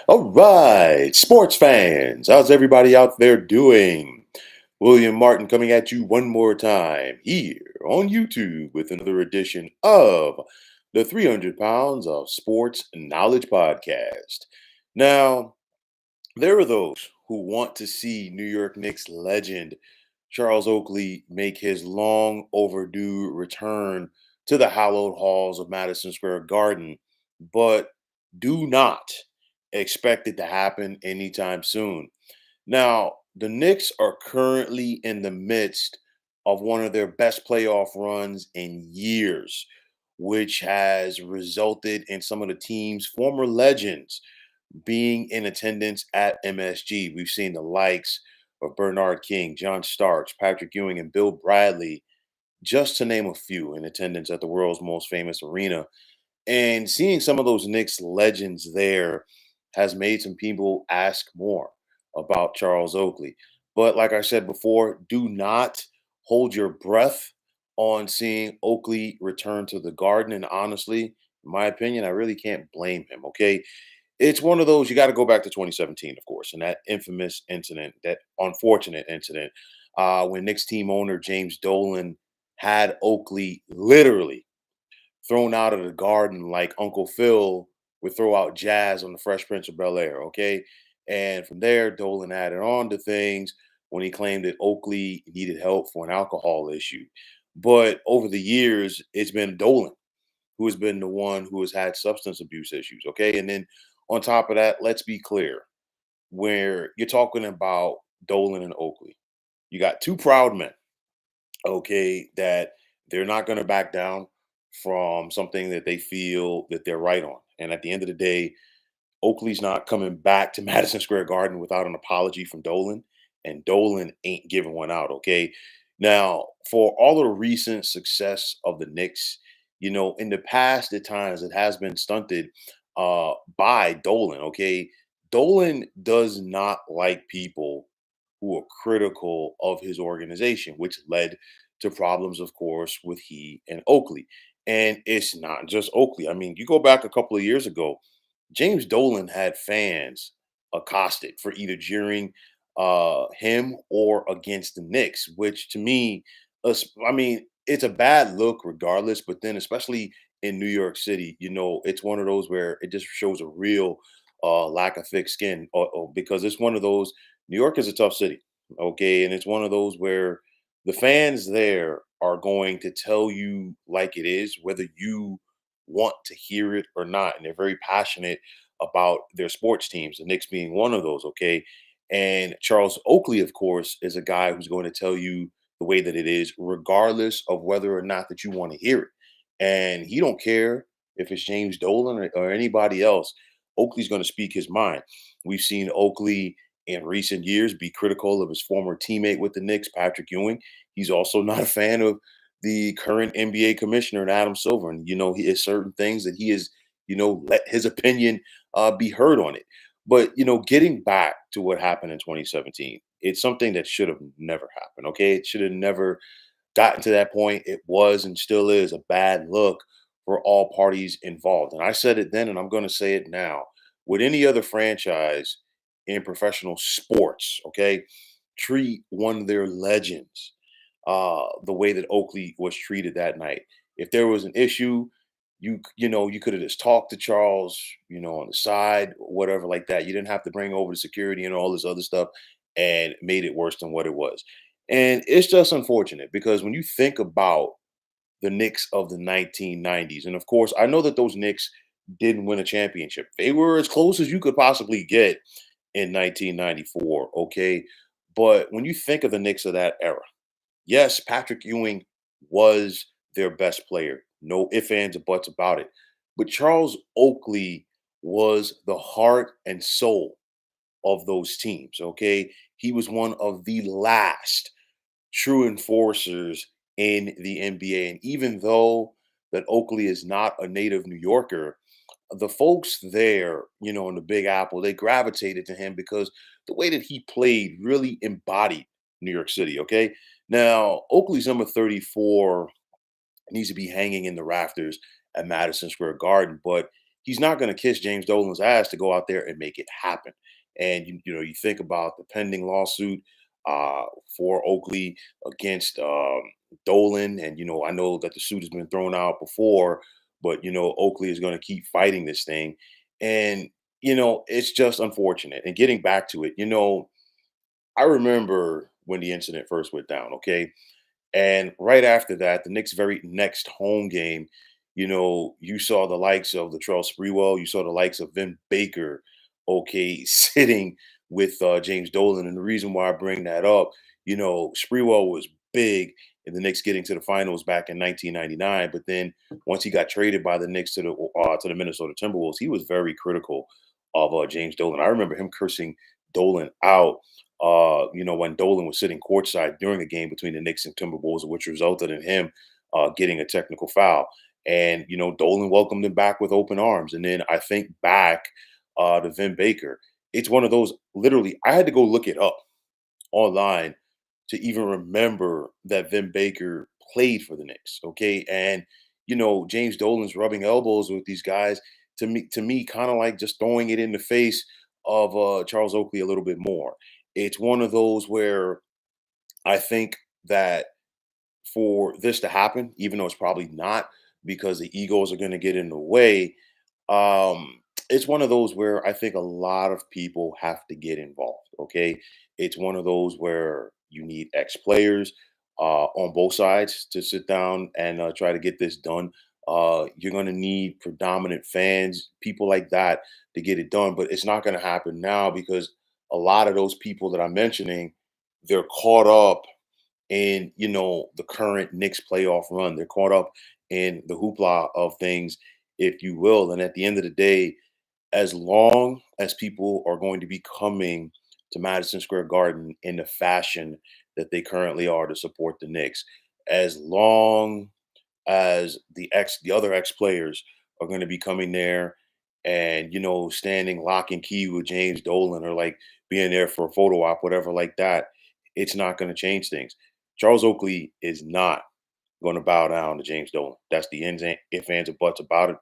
All right, sports fans, how's everybody out there doing? William Martin coming at you one more time here on YouTube with another edition of the 300 Pounds of Sports Knowledge Podcast. Now, there are those who want to see New York Knicks legend Charles Oakley make his long overdue return to the hallowed halls of Madison Square Garden, but do not expect it to happen anytime soon. Now, the Knicks are currently in the midst of one of their best playoff runs in years, which has resulted in some of the team's former legends being in attendance at MSG. We've seen the likes of Bernard King, John Starks, Patrick Ewing, and Bill Bradley, just to name a few, in attendance at the world's most famous arena. And seeing some of those Knicks legends there has made some people ask more about Charles Oakley. But like I said before, do not hold your breath on seeing Oakley return to the Garden. And honestly, in my opinion, I really can't blame him. Okay, it's one of those, you got to go back to 2017, of course, and that infamous incident, that unfortunate incident, when Knicks team owner James Dolan had Oakley literally thrown out of the Garden like Uncle Phil would throw out Jazz on the Fresh Prince of Bel Air. Okay, and from there, Dolan added on to things when he claimed that Oakley needed help for an alcohol issue. But over the years, it's been Dolan who has been the one who has had substance abuse issues. Okay. And then on top of that, let's be clear, where you're talking about Dolan and Oakley, you got two proud men, okay, that they're not going to back down from something that they feel that they're right on. And at the end of the day, Oakley's not coming back to Madison Square Garden without an apology from Dolan, and Dolan ain't giving one out. Okay. Now, for all the recent success of the Knicks, in the past, at times it has been stunted by Dolan. Okay. Dolan does not like people who are critical of his organization, which led to problems, of course, with he and Oakley. And it's not just Oakley. I mean, you go back a couple of years ago, James Dolan had fans accosted for either jeering him or against the Knicks, which to me, I mean, it's a bad look regardless. But then, especially in New York City, it's one of those where it just shows a real lack of thick skin, because it's one of those. New York is a tough city, okay, and it's one of those where the fans there are going to tell you like it is, whether you want to hear it or not. And they're very passionate about their sports teams, the Knicks being one of those, okay? And Charles Oakley, of course, is a guy who's going to tell you the way that it is, regardless of whether or not that you want to hear it. And he don't care if it's James Dolan or anybody else. Oakley's going to speak his mind. We've seen Oakley in recent years be critical of his former teammate with the Knicks, Patrick Ewing. He's also not a fan of the current NBA commissioner, Adam Silver. And, he has certain things that he is, let his opinion be heard on it. But, getting back to what happened in 2017, it's something that should have never happened. Okay. It should have never gotten to that point. It was and still is a bad look for all parties involved. And I said it then, and I'm going to say it now. Would any other franchise in professional sports, okay, treat one of their legends the way that Oakley was treated that night? If there was an issue, you could have just talked to Charles, on the side, whatever like that. You didn't have to bring over the security and all this other stuff and made it worse than what it was. And it's just unfortunate because when you think about the Knicks of the 1990s, and of course, I know that those Knicks didn't win a championship. They were as close as you could possibly get in 1994, okay? But when you think of the Knicks of that era, yes, Patrick Ewing was their best player. No ifs, ands, or buts about it. But Charles Oakley was the heart and soul of those teams, okay? He was one of the last true enforcers in the NBA. And even though that Oakley is not a native New Yorker, the folks there, in the Big Apple, they gravitated to him because the way that he played really embodied New York City. Okay. Now, Oakley's number 34 needs to be hanging in the rafters at Madison Square Garden, but he's not going to kiss James Dolan's ass to go out there and make it happen. And you think about the pending lawsuit uh, for Oakley against Dolan, and I know that the suit has been thrown out before, but Oakley is going to keep fighting this thing, and it's just unfortunate. And getting back to it, I remember when the incident first went down. Okay, and right after that, the Knicks' very next home game, you saw the likes of Latrell Sprewell, you saw the likes of Vin Baker, okay, sitting with James Dolan. And the reason why I bring that up, Sprewell was big in the Knicks getting to the finals back in 1999. But then once he got traded by the Knicks to the Minnesota Timberwolves, he was very critical of James Dolan. I remember him cursing Dolan out when Dolan was sitting courtside during a game between the Knicks and Timberwolves, which resulted in him getting a technical foul. And Dolan welcomed him back with open arms. And then I think back to Vin Baker. It's one of those. Literally, I had to go look it up online to even remember that Vin Baker played for the Knicks. Okay, and James Dolan's rubbing elbows with these guys. To me, kind of like just throwing it in the face of Charles Oakley a little bit more. It's one of those where I think that for this to happen, even though it's probably not because the egos are going to get in the way, it's one of those where I think a lot of people have to get involved. Okay, it's one of those where you need ex players on both sides to sit down and try to get this done. You're going to need predominant fans, people like that, to get it done. But it's not going to happen now because a lot of those people that I'm mentioning, they're caught up in the current Knicks playoff run. They're caught up in the hoopla of things, if you will. And at the end of the day, as long as people are going to be coming to Madison Square Garden in the fashion that they currently are to support the Knicks, as long as the other ex players are going to be coming there and standing lock and key with James Dolan or like being there for a photo op, whatever like that, it's not going to change things. Charles Oakley is not going to bow down to James Dolan. That's the ends and ifs, ands, and buts about it.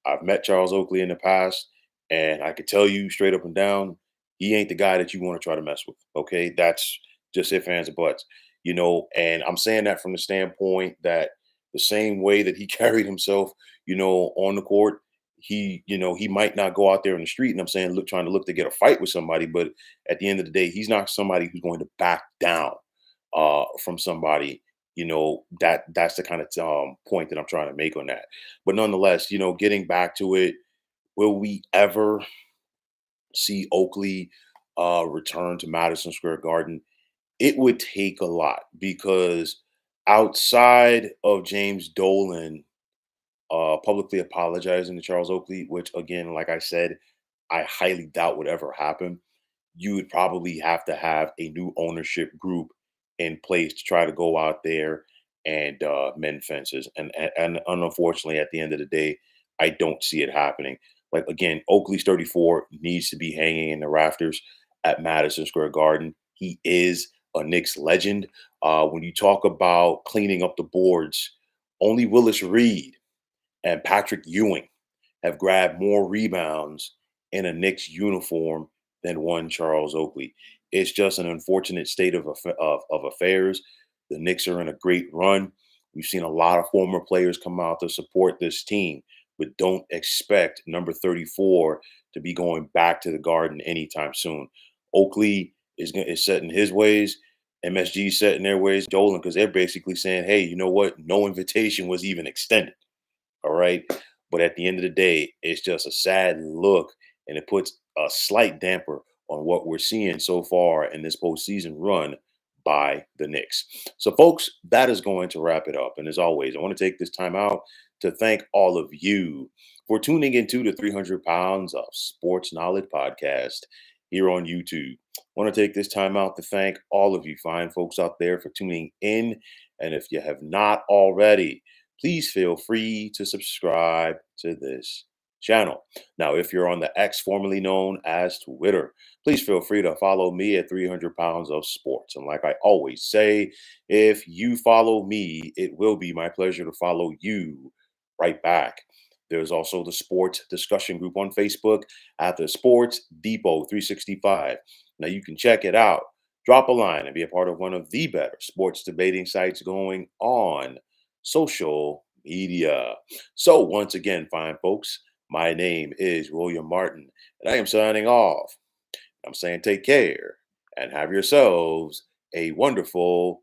I've met Charles Oakley in the past, and I could tell you straight up and down, he ain't the guy that you want to try to mess with. Okay, that's just ifs, ands, and buts. And I'm saying that from the standpoint that the same way that he carried himself, on the court, he might not go out there in the street, and I'm saying trying to look to get a fight with somebody, but at the end of the day, he's not somebody who's going to back down from somebody. That's the kind of point that I'm trying to make on that. But nonetheless, getting back to it, will we ever see Oakley return to Madison Square Garden? It would take a lot because outside of James Dolan publicly apologizing to Charles Oakley, which again, like I said, I highly doubt would ever happen, you would probably have to have a new ownership group in place to try to go out there and mend fences. And unfortunately, at the end of the day, I don't see it happening. Like again, Oakley's 34 needs to be hanging in the rafters at Madison Square Garden. He is a Knicks legend. When you talk about cleaning up the boards, only Willis Reed and Patrick Ewing have grabbed more rebounds in a Knicks uniform than one Charles Oakley. It's just an unfortunate state of affairs. The Knicks are in a great run. We've seen a lot of former players come out to support this team, but don't expect number 34 to be going back to the Garden anytime soon. Oakley is setting his ways. MSG setting their ways. Dolan, because they're basically saying, hey, you know what? No invitation was even extended. All right. But at the end of the day, it's just a sad look, and it puts a slight damper on what we're seeing so far in this postseason run by the Knicks. So, folks, that is going to wrap it up. And as always, I want to take this time out to thank all of you for tuning into the 300 Pounds of Sports Knowledge podcast here on YouTube. I want to take this time out to thank all of you fine folks out there for tuning in. And if you have not already, please feel free to subscribe to this channel. Now, if you're on the X, formerly known as Twitter, please feel free to follow me at 300 Pounds of Sports. And like I always say, if you follow me, it will be my pleasure to follow you right back. There's also the sports discussion group on Facebook at the Sports Depot 365. Now you can check it out. Drop a line and be a part of one of the better sports debating sites going on social media. So, once again, fine folks, my name is William Martin, and I am signing off. I'm saying take care and have yourselves a wonderful